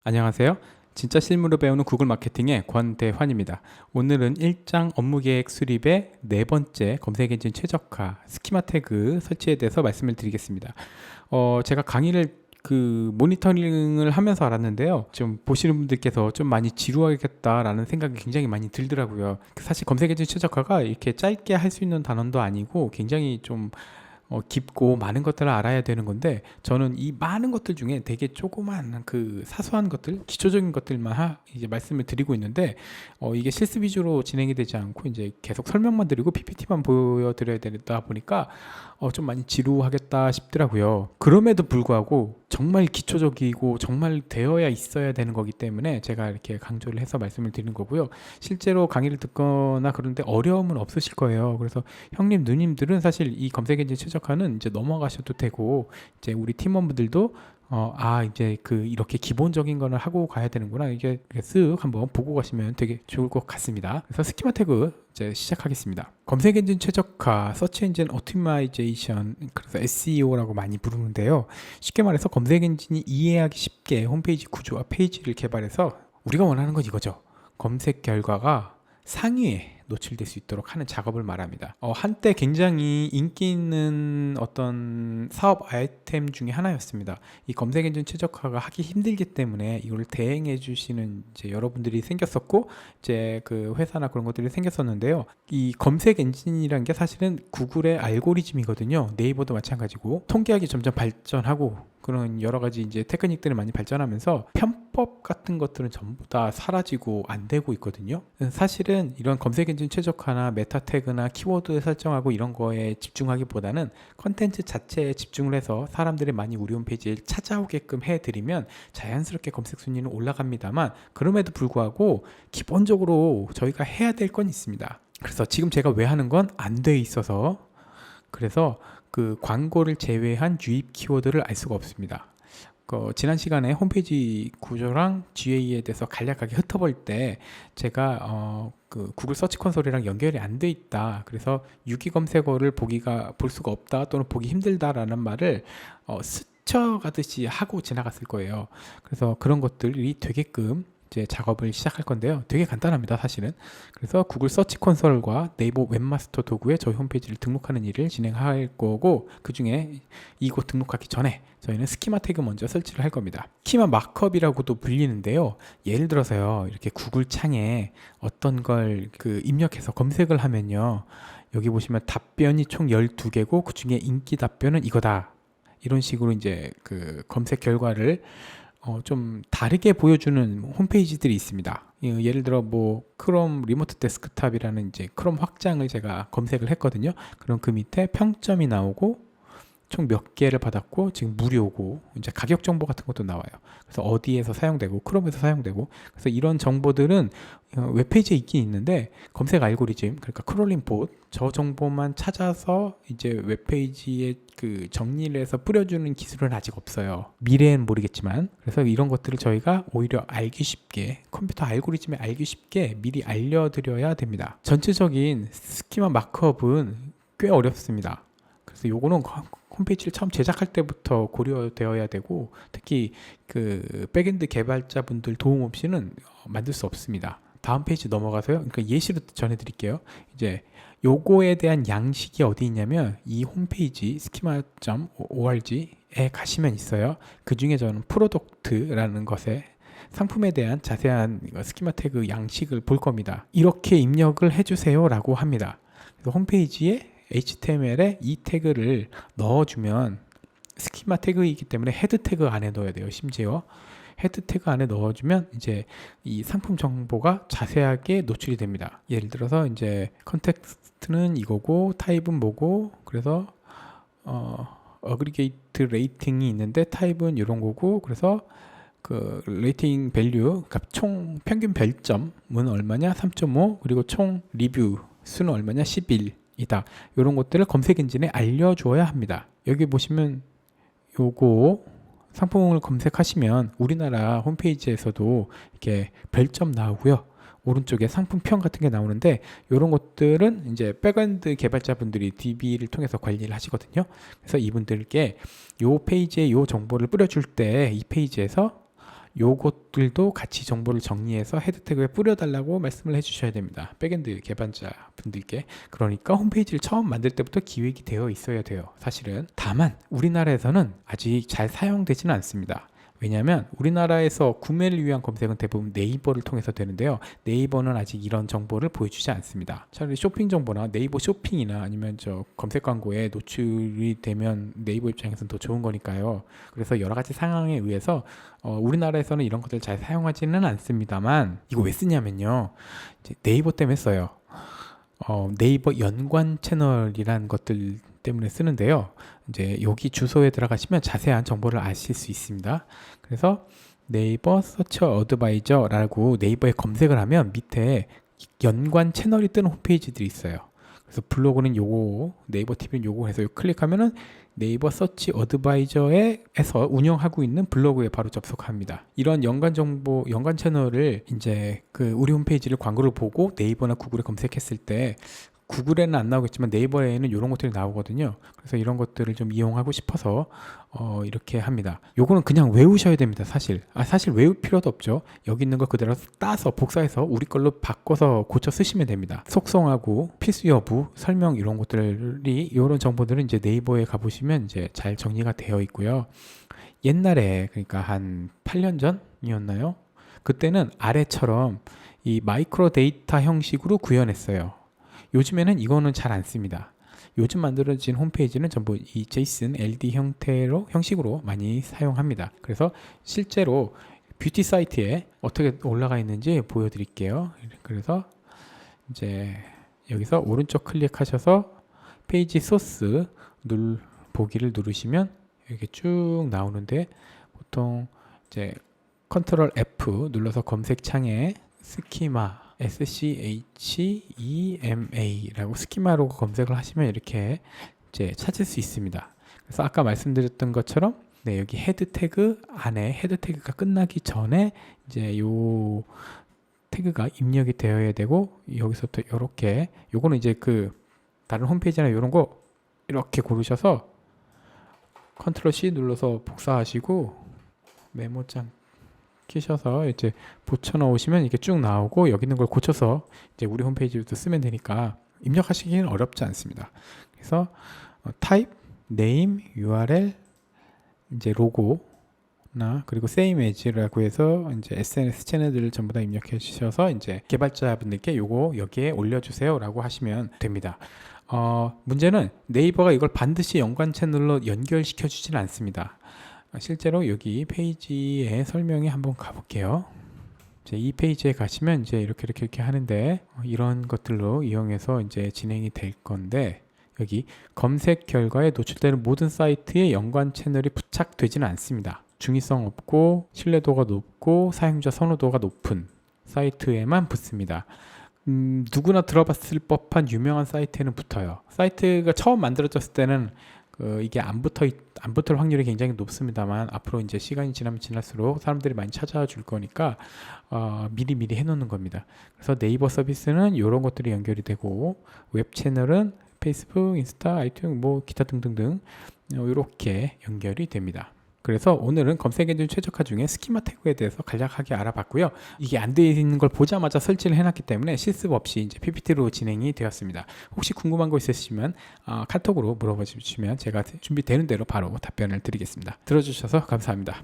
안녕하세요. 진짜 실무로 배우는 구글 마케팅의 권대환입니다. 오늘은 일장 업무 계획 수립의 네 번째 검색 엔진 최적화 스키마 태그 설치에 대해서 말씀을 드리겠습니다. 제가 강의를 모니터링을 하면서 알았는데요. 좀 보시는 분들께서 좀 많이 지루하겠다라는 생각이 굉장히 많이 들더라고요. 사실 검색 엔진 최적화가 이렇게 짧게 할 수 있는 단원도 아니고 굉장히 좀 깊고 많은 것들을 알아야 되는 건데, 저는 이 많은 것들 중에 되게 조그만 사소한 것들, 기초적인 것들만 이제 말씀을 드리고 있는데, 이게 실습 위주로 진행이 되지 않고 이제 계속 설명만 드리고 PPT만 보여드려야 되다 보니까 좀 많이 지루하겠다 싶더라고요. 그럼에도 불구하고 정말 기초적이고 정말 되어야 있어야 되는 거기 때문에 제가 이렇게 강조를 해서 말씀을 드리는 거고요. 실제로 강의를 듣거나 그런데 어려움은 없으실 거예요. 그래서 형님, 누님들은 사실 이 검색 엔진 최적화는 이제 넘어가셔도 되고, 이제 우리 팀원분들도 이제 이렇게 기본적인 거는 하고 가야 되는구나, 이게 쓱 한번 보고 가시면 되게 좋을 것 같습니다. 그래서 스키마 태그 이제 시작하겠습니다. 검색 엔진 최적화, 서치 엔진 오토마이제이션, 그래서 SEO라고 많이 부르는데요. 쉽게 말해서 검색 엔진이 이해하기 쉽게 홈페이지 구조와 페이지를 개발해서, 우리가 원하는 건 이거죠. 검색 결과가 상위에 노출될 수 있도록 하는 작업을 말합니다. 한때 굉장히 인기 있는 어떤 사업 아이템 중에 하나였습니다. 이 검색 엔진 최적화가 하기 힘들기 때문에 이걸 대행해 주시는 이제 여러분들이 생겼었고, 이제 그 회사나 그런 것들이 생겼었는데요. 이 검색 엔진이라는 게 사실은 구글의 알고리즘이거든요. 네이버도 마찬가지고, 통계학이 점점 발전하고 그런 여러 가지 이제 테크닉들이 많이 발전하면서 편법 같은 것들은 전부 다 사라지고 안 되고 있거든요. 사실은 이런 검색 엔진 최적화나 메타 태그나 키워드 설정하고 이런 거에 집중하기보다는 컨텐츠 자체에 집중을 해서 사람들이 많이 우리 홈페이지에 찾아오게끔 해드리면 자연스럽게 검색 순위는 올라갑니다만, 그럼에도 불구하고 기본적으로 저희가 해야 될 건 있습니다. 그래서 지금 제가 왜 하는 건 안 돼 있어서, 그래서 그 광고를 제외한 유입 키워드를 알 수가 없습니다. 지난 시간에 홈페이지 구조랑 GA에 대해서 간략하게 흩어볼 때, 제가 구글 서치 콘솔이랑 연결이 안 돼 있다, 그래서 유기 검색어를 볼 수가 없다 또는 보기 힘들다라는 말을 스쳐가듯이 하고 지나갔을 거예요. 그래서 그런 것들이 되게끔 이제 작업을 시작할 건데요. 되게 간단합니다, 사실은. 그래서 구글 서치 콘솔과 네이버 웹마스터 도구에 저희 홈페이지를 등록하는 일을 진행할 거고, 그 중에 이곳 등록하기 전에 저희는 스키마 태그 먼저 설치를 할 겁니다. 스키마 마크업이라고도 불리는데요. 예를 들어서요, 이렇게 구글 창에 어떤 걸 입력해서 검색을 하면요, 여기 보시면 답변이 총 12개고 그 중에 인기 답변은 이거다, 이런 식으로 이제 검색 결과를 좀 다르게 보여주는 홈페이지들이 있습니다. 예를 들어 크롬 리모트 데스크탑이라는 이제 크롬 확장을 제가 검색을 했거든요. 그럼 그 밑에 평점이 나오고 총 몇 개를 받았고 지금 무료고, 이제 가격 정보 같은 것도 나와요. 그래서 어디에서 사용되고 크롬에서 사용되고, 그래서 이런 정보들은 웹페이지에 있긴 있는데, 검색 알고리즘, 그러니까 크롤링 봇, 저 정보만 찾아서 이제 웹페이지에 정리를 해서 뿌려주는 기술은 아직 없어요. 미래엔 모르겠지만. 그래서 이런 것들을 저희가 오히려 알기 쉽게, 컴퓨터 알고리즘에 알기 쉽게 미리 알려드려야 됩니다. 전체적인 스키마 마크업은 꽤 어렵습니다. 그래서 요거는 홈페이지를 처음 제작할 때부터 고려되어야 되고, 특히 백엔드 개발자분들 도움 없이는 만들 수 없습니다. 다음 페이지 넘어가서요. 그러니까 예시로 전해드릴게요. 이제 요거에 대한 양식이 어디 있냐면, 이 홈페이지 schema.org에 가시면 있어요. 그 중에 저는 프로덕트라는 것에 상품에 대한 자세한 스키마 태그 양식을 볼 겁니다. 이렇게 입력을 해주세요 라고 합니다. 그래서 홈페이지에 HTML에 이 태그를 넣어주면, 스키마 태그이기 때문에 헤드 태그 안에 넣어야 돼요. 심지어 헤드 태그 안에 넣어주면 이제 이 상품 정보가 자세하게 노출이 됩니다. 예를 들어서 이제 컨텍스트는 이거고, 타입은 뭐고, 그래서 어그리게이트 레이팅이 있는데 타입은 이런 거고, 그래서 레이팅 밸류, 그러니까 총 평균 별점은 얼마냐, 3.5, 그리고 총 리뷰 수는 얼마냐, 11 이다. 이런 것들을 검색 엔진에 알려주어야 합니다. 여기 보시면 요거 상품을 검색하시면 우리나라 홈페이지에서도 이렇게 별점 나오고요. 오른쪽에 상품평 같은 게 나오는데, 이런 것들은 이제 백엔드 개발자분들이 DB를 통해서 관리를 하시거든요. 그래서 이분들께 요 페이지에 요 정보를 뿌려줄 때 이 페이지에서 요것들도 같이 정보를 정리해서 헤드 태그에 뿌려달라고 말씀을 해주셔야 됩니다. 백엔드 개발자 분들께. 그러니까 홈페이지를 처음 만들 때부터 기획이 되어 있어야 돼요. 사실은. 다만 우리나라에서는 아직 잘 사용되지는 않습니다. 왜냐하면 우리나라에서 구매를 위한 검색은 대부분 네이버를 통해서 되는데요. 네이버는 아직 이런 정보를 보여주지 않습니다. 차라리 쇼핑 정보나 네이버 쇼핑이나 아니면 저 검색 광고에 노출이 되면 네이버 입장에서는 더 좋은 거니까요. 그래서 여러 가지 상황에 의해서 우리나라에서는 이런 것들을 잘 사용하지는 않습니다만, 이거 왜 쓰냐면요, 이제 네이버 때문에 써요. 네이버 연관 채널이란 것들 때문에 쓰는데요. 이제 여기 주소에 들어가시면 자세한 정보를 아실 수 있습니다. 그래서 네이버 서치 어드바이저라고 네이버에 검색을 하면 밑에 연관 채널이 뜨는 홈페이지들이 있어요. 그래서 블로그는 요거, 네이버 TV는 요거 해서 클릭하면은 네이버 서치 어드바이저에서 운영하고 있는 블로그에 바로 접속합니다. 이런 연관 정보, 연관 채널을 이제 그 우리 홈페이지를 광고를 보고 네이버나 구글에 검색했을 때, 구글에는 안 나오겠지만 네이버에는 이런 것들이 나오거든요. 그래서 이런 것들을 좀 이용하고 싶어서 이렇게 합니다. 요거는 그냥 외우셔야 됩니다. 사실 외울 필요도 없죠. 여기 있는 거 그대로 따서 복사해서 우리 걸로 바꿔서 고쳐 쓰시면 됩니다. 속성하고 필수 여부, 설명 이런 것들이, 이런 정보들은 이제 네이버에 가보시면 이제 잘 정리가 되어 있고요. 옛날에, 그러니까 한 8년 전이었나요? 그때는 아래처럼 이 마이크로 데이터 형식으로 구현했어요. 요즘에는 이거는 잘 안 씁니다. 요즘 만들어진 홈페이지는 전부 이 JSON, LD 형식으로 많이 사용합니다. 그래서 실제로 뷰티 사이트에 어떻게 올라가 있는지 보여드릴게요. 그래서 이제 여기서 오른쪽 클릭하셔서 페이지 소스 보기를 누르시면 이렇게 쭉 나오는데, 보통 이제 컨트롤 F 눌러서 검색창에 스키마 SCHEMA라고 스키마로 검색을 하시면 이렇게 이제 찾을 수 있습니다. 그래서 아까 말씀드렸던 것처럼 여기 헤드 태그 안에, 헤드 태그가 끝나기 전에 이제 요 태그가 입력이 되어야 되고, 여기서부터 이렇게, 요거는 이제 그 다른 홈페이지나 이런 거 이렇게 고르셔서 컨트롤 C 눌러서 복사하시고 메모장 키셔서 이제 붙여 넣으시면 이게 쭉 나오고, 여기 있는 걸 고쳐서 이제 우리 홈페이지부터 쓰면 되니까 입력하시기는 어렵지 않습니다. 그래서 타입, 네임, URL, 이제 로고나 그리고 same as라고 해서 이제 SNS 채널들을 전부 다 입력해 주셔서 이제 개발자분들께 요거 여기에 올려주세요라고 하시면 됩니다. 문제는 네이버가 이걸 반드시 연관 채널로 연결시켜 주지는 않습니다. 실제로 여기 페이지의 설명에 한번 가볼게요. 이 페이지에 가시면 이제 이렇게 하는데, 이런 것들로 이용해서 이제 진행이 될 건데, 여기 검색 결과에 노출되는 모든 사이트에 연관 채널이 부착되지는 않습니다. 중의성 없고 신뢰도가 높고 사용자 선호도가 높은 사이트에만 붙습니다. 누구나 들어봤을 법한 유명한 사이트에는 붙어요. 사이트가 처음 만들어졌을 때는 이게 안 붙을 확률이 굉장히 높습니다만, 앞으로 이제 시간이 지나면 지날수록 사람들이 많이 찾아와 줄 거니까 미리 해놓는 겁니다. 그래서 네이버 서비스는 이런 것들이 연결이 되고, 웹 채널은 페이스북, 인스타, 아이튠, 뭐 기타 등등등 이렇게 연결이 됩니다. 그래서 오늘은 검색 엔진 최적화 중에 스키마 태그에 대해서 간략하게 알아봤고요. 이게 안 되어 있는 걸 보자마자 설치를 해놨기 때문에 실습 없이 이제 PPT로 진행이 되었습니다. 혹시 궁금한 거 있으시면 카톡으로 물어봐 주시면 제가 준비되는 대로 바로 답변을 드리겠습니다. 들어주셔서 감사합니다.